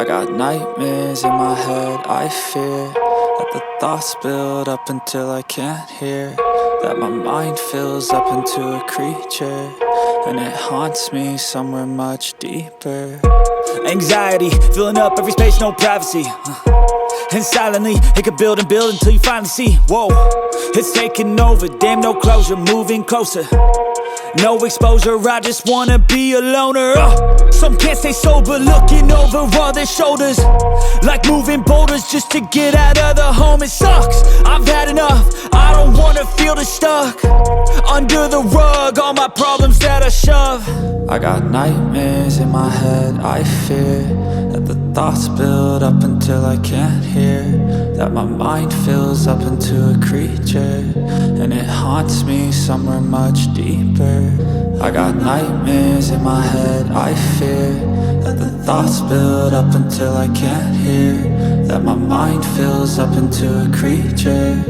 got nightmares in my head, I fear that the thoughts build up until I can't hear, that my mind fills up into a creature, and it haunts me somewhere much deeper. Anxiety, filling up every space, no privacy. And silently, it could build and build until you finally see, whoa, it's taking over, damn no closure, moving closer. No exposure, I just wanna be a loner. Some can't stay sober, looking over all their shoulders, like moving boulders just to get out of the home. It sucks, I've had enough, I don't wanna feel stuck under the rug, all my problems that I shove. I got nightmares in my head, I fear that the thoughts build up until I can't hear, that my mind fills up into a creature, and it haunts me somewhere much deeper. I got nightmares in my head, I fear that the thoughts build up until I can't hear, that my mind fills up into a creature,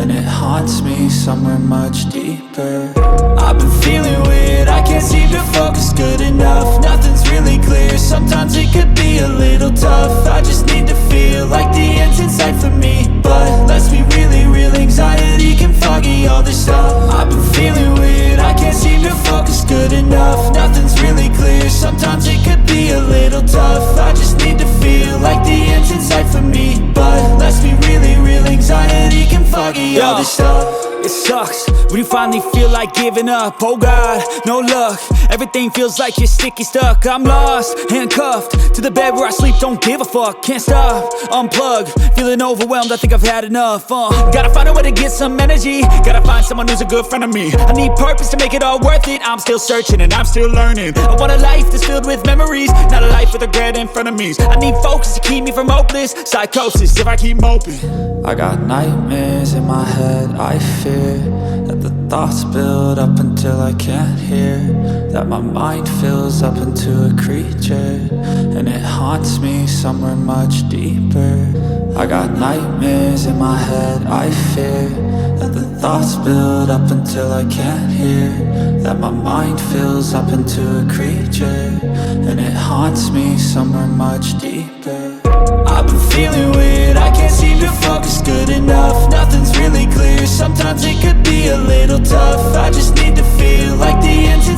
and it haunts me somewhere much deeper. I've been feeling weird, I can't seem to focus good enough, nothing's really clear, sometimes it could be a little tough. I just need to feel like the end's in sight for me, but let's be really real, anxiety can foggy all this stuff. I've been feeling weird, I can't seem to focus good enough, nothing's really clear, sometimes it could be a little tough. I just need to feel like the end's in sight for me, but let's be really real, anxiety can foggy all this stuff. It sucks when you finally feel like giving up. Oh God, no luck, everything feels like you're sticky stuck. I'm lost, handcuffed to the bed where I sleep, don't give a fuck. Can't stop, unplug, feeling overwhelmed, I think I've had enough. Gotta find a way to get some energy, gotta find someone who's a good friend of me. I need purpose to make it all worth it, I'm still searching and I'm still learning. I want a life that's filled with memories, not a life with regret in front of me. I need focus to keep me from hopeless psychosis if I keep moping. I got nightmares in my head, I fear that the thoughts build up until I can't hear, that my mind fills up into a creature, and it haunts me somewhere much deeper. I got nightmares in my head, I fear that the thoughts build up until I can't hear, that my mind fills up into a creature, and it haunts me somewhere much deeper. I've been feeling weird, I can't seem to focus good enough, nothing's really clear, sometimes it could be a little tough. I just need to feel like the end's